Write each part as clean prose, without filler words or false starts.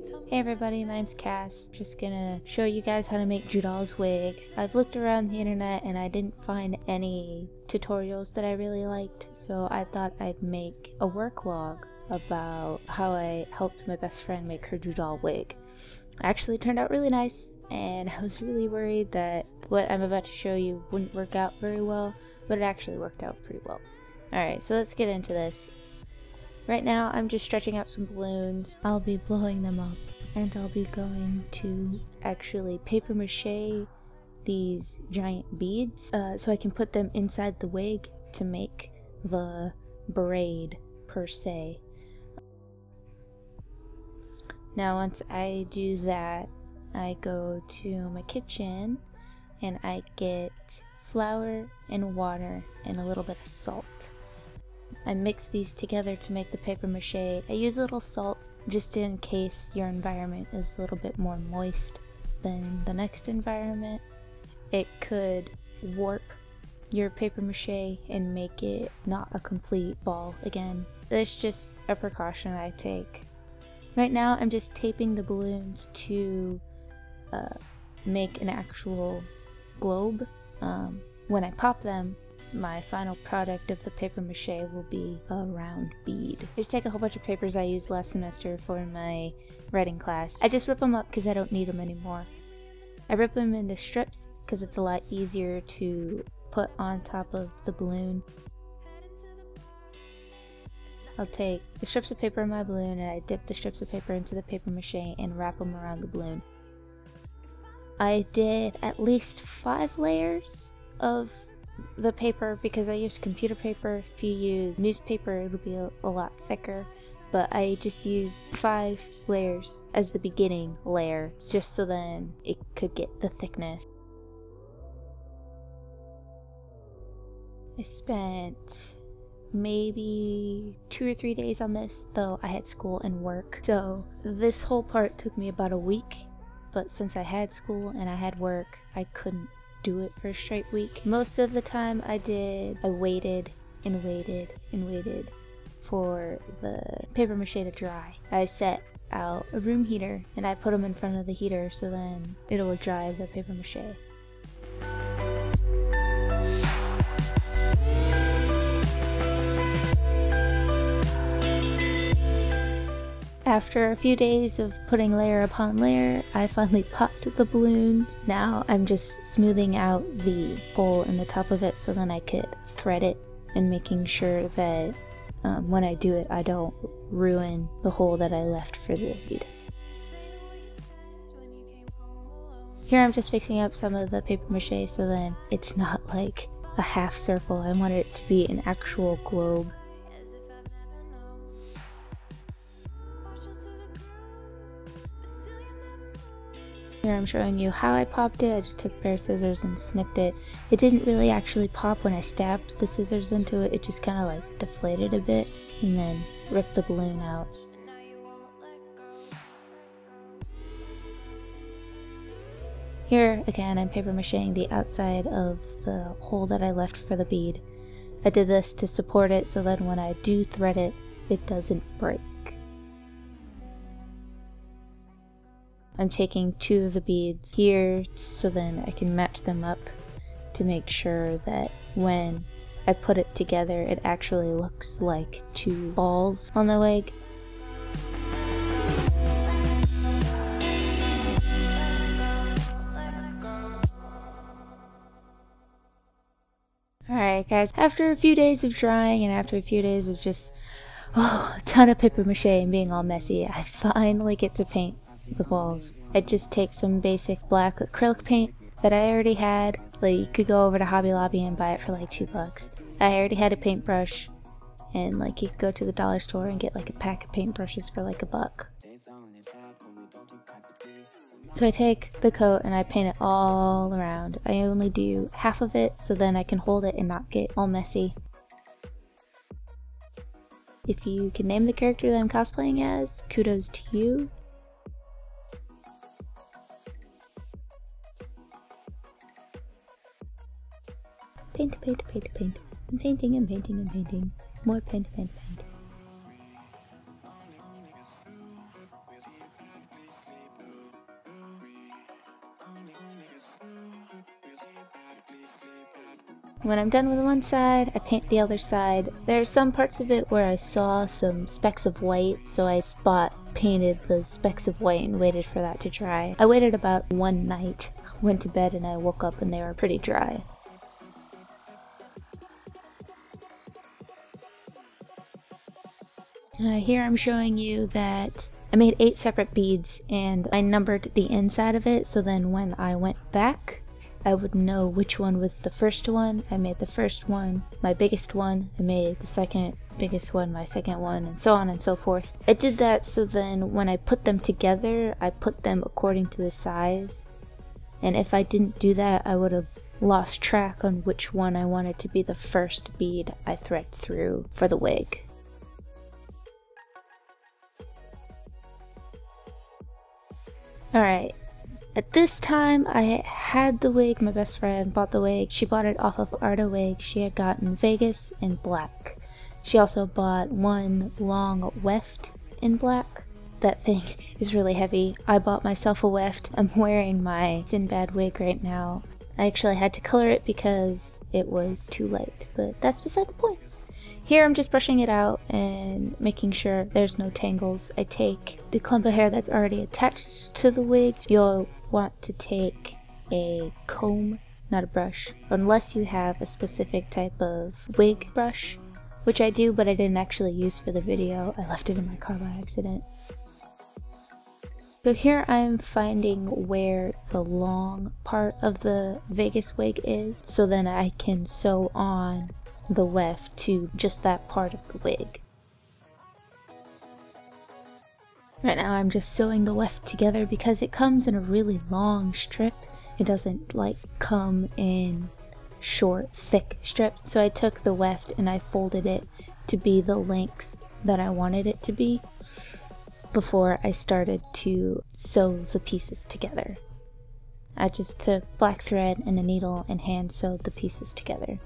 Hey everybody, my name's Cass. Just gonna show you guys how to make Judal's wig. I've looked around the internet and I didn't find any tutorials that I really liked, so I thought I'd make a work log about how I helped my best friend make her Judal wig. It actually turned out really nice, and I was really worried that what I'm about to show you wouldn't work out very well, but it actually worked out pretty well. Alright, so let's get into this. Right now I'm just stretching out some balloons. I'll be blowing them up, and I'll be going to actually paper mache these giant beads so I can put them inside the wig to make the braid per se. Now once I do that, I go to my kitchen and I get flour and water and a little bit of salt. I mix these together to make the paper mache. I use a little salt just in case your environment is a little bit more moist than the next environment. It could warp your paper mache and make it not a complete ball again. That's just a precaution I take. Right now I'm just taping the balloons to make an actual globe. When I pop them, my final product of the paper mache will be a round bead. I just take a whole bunch of papers I used last semester for my writing class. I just rip them up because I don't need them anymore. I rip them into strips because it's a lot easier to put on top of the balloon. I'll take the strips of paper in my balloon and I dip the strips of paper into the paper mache and wrap them around the balloon. I did at least 5 layers of the paper because I used computer paper. If you use newspaper, it'll be a lot thicker, but I just used 5 layers as the beginning layer, just so then it could get the thickness. I spent maybe 2 or 3 days on this, though I had school and work, so this whole part took me about a week, but since I had school and I had work, I couldn't do it for a straight week. Most of the time I waited and waited and waited for the paper mache to dry. I set out a room heater and I put them in front of the heater so then it'll dry the paper mache. After a few days of putting layer upon layer, I finally popped the balloons. Now I'm just smoothing out the hole in the top of it so then I could thread it and making sure that when I do it I don't ruin the hole that I left for the bead. Here I'm just fixing up some of the paper mache so then it's not like a half circle. I want it to be an actual globe. Here I'm showing you how I popped it. I just took a pair of scissors and snipped it. It didn't really actually pop when I stabbed the scissors into it. It just kind of like deflated a bit and then ripped the balloon out. Here again I'm paper macheing the outside of the hole that I left for the bead. I did this to support it so that when I do thread it, it doesn't break. I'm taking 2 of the beads here so then I can match them up to make sure that when I put it together it actually looks like 2 balls on the wig. Alright guys, after a few days of drying and after a few days of just a ton of paper mache and being all messy, I finally get to paint the balls. I just take some basic black acrylic paint that I already had. Like you could go over to Hobby Lobby and buy it for like $2. I already had a paintbrush, and like you could go to the dollar store and get like a pack of paintbrushes for like $1. So I take the coat and I paint it all around. I only do half of it so then I can hold it and not get all messy. If you can name the character that I'm cosplaying as, kudos to you. Paint, paint, paint, paint. I'm painting and painting and painting. More paint, paint, paint. When I'm done with one side, I paint the other side. There are some parts of it where I saw some specks of white, so I spot painted the specks of white and waited for that to dry. I waited about one night, went to bed, and I woke up and they were pretty dry. Here I'm showing you that I made 8 separate beads and I numbered the inside of it, so then when I went back I would know which one was the first one. I made the first one my biggest one, I made the second biggest one my second one, and so on and so forth. I did that so then when I put them together, I put them according to the size, and if I didn't do that I would have lost track on which one I wanted to be the first bead I thread through for the wig. Alright, at this time I had the wig, my best friend bought the wig. She bought it off of Arta Wig. She had gotten Vegas in black. She also bought one long weft in black. That thing is really heavy. I bought myself a weft. I'm wearing my Sinbad wig right now. I actually had to color it because it was too light, but that's beside the point. Here I'm just brushing it out and making sure there's no tangles. I take the clump of hair that's already attached to the wig. You'll want to take a comb, not a brush, unless you have a specific type of wig brush, which I do, but I didn't actually use for the video. I left it in my car by accident. So here I'm finding where the long part of the Vegas wig is, so then I can sew on the weft to just that part of the wig. Right now I'm just sewing the weft together because it comes in a really long strip. It doesn't like come in short, thick strips. So I took the weft and I folded it to be the length that I wanted it to be before I started to sew the pieces together. I just took black thread and a needle and hand sewed the pieces together.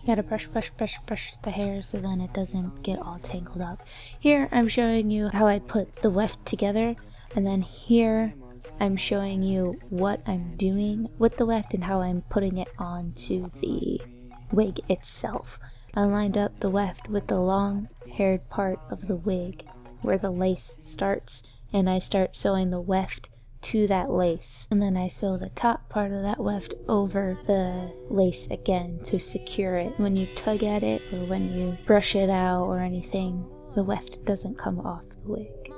You gotta brush the hair so then it doesn't get all tangled up. Here I'm showing you how I put the weft together, and then here I'm showing you what I'm doing with the weft and how I'm putting it onto the wig itself. I lined up the weft with the long haired part of the wig where the lace starts, and I start sewing the weft to that lace, and then I sew the top part of that weft over the lace again to secure it. When you tug at it or when you brush it out or anything, the weft doesn't come off the wig.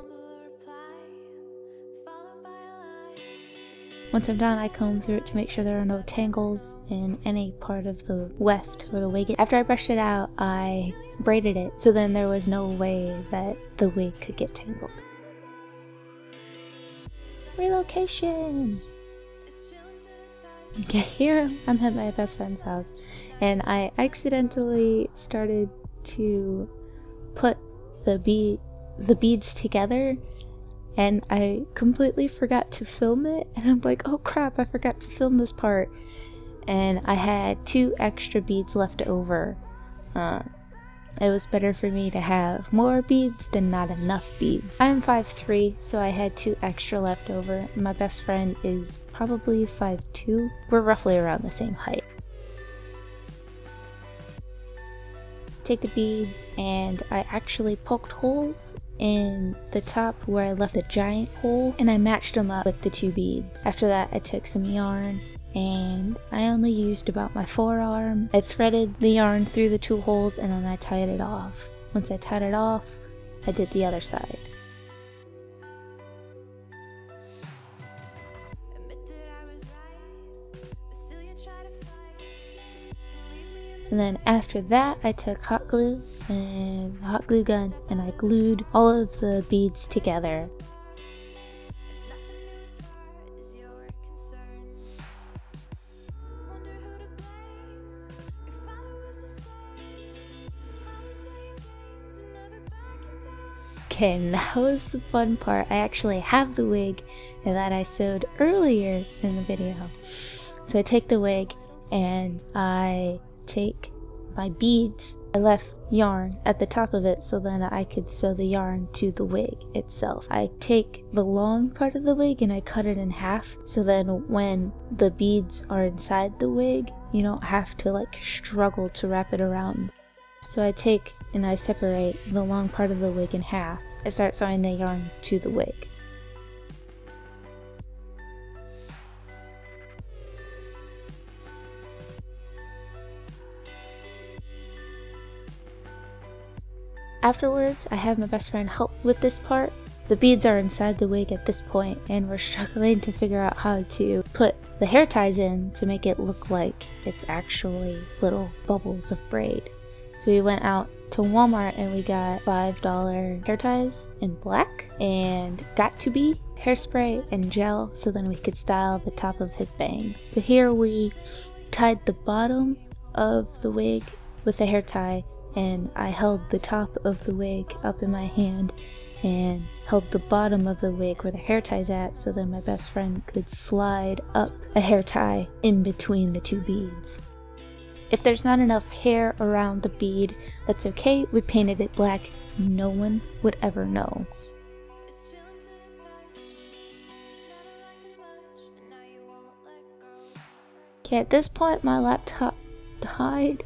Once I'm done, I comb through it to make sure there are no tangles in any part of the weft or the wig. After I brushed it out, I braided it, so then there was no way that the wig could get tangled. Relocation! Okay, here I'm at my best friend's house, and I accidentally started to put the beads together, and I completely forgot to film it, and I'm like, oh crap, I forgot to film this part. And I had 2 extra beads left over. It was better for me to have more beads than not enough beads. I'm 5'3", so I had 2 extra left over. My best friend is probably 5'2". We're roughly around the same height. Take the beads, and I actually poked holes in the top where I left a giant hole, and I matched them up with the 2 beads. After that, I took some yarn, and I only used about my forearm. I threaded the yarn through the 2 holes, and then I tied it off. Once I tied it off, I did the other side. And then after that, I took hot glue and a hot glue gun, and I glued all of the beads together. Okay, and that was the fun part. I actually have the wig that I sewed earlier in the video. So I take the wig and I take my beads. I left yarn at the top of it so then I could sew the yarn to the wig itself. I take the long part of the wig and I cut it in half so then when the beads are inside the wig, you don't have to like struggle to wrap it around. So I take and I separate the long part of the wig in half. I start sewing the yarn to the wig. Afterwards, I have my best friend help with this part. The beads are inside the wig at this point, and we're struggling to figure out how to put the hair ties in to make it look like it's actually little bubbles of braid. So we went out to Walmart and we got $5 hair ties in black and Got2b hairspray and gel so then we could style the top of his bangs. So here we tied the bottom of the wig with a hair tie, and I held the top of the wig up in my hand and held the bottom of the wig where the hair tie's at so then my best friend could slide up a hair tie in between the two beads. If there's not enough hair around the bead, that's okay. We painted it black. No one would ever know. Okay, at this point my laptop died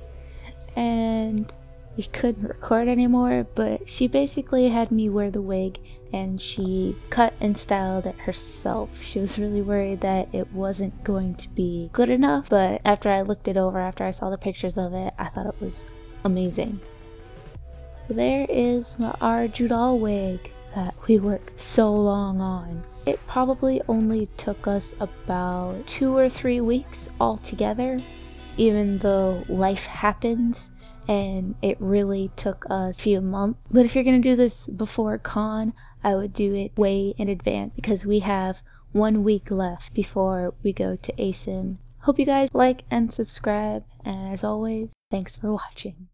and we couldn't record anymore, but she basically had me wear the wig and she cut and styled it herself. She was really worried that it wasn't going to be good enough, but after I looked it over, after I saw the pictures of it, I thought it was amazing. So there is our Judal wig that we worked so long on. It probably only took us about 2 or 3 weeks altogether, even though life happens and it really took us a few months. But if you're gonna do this before con, I would do it way in advance because we have 1 week left before we go to ASIN. Hope you guys like and subscribe, and as always, thanks for watching.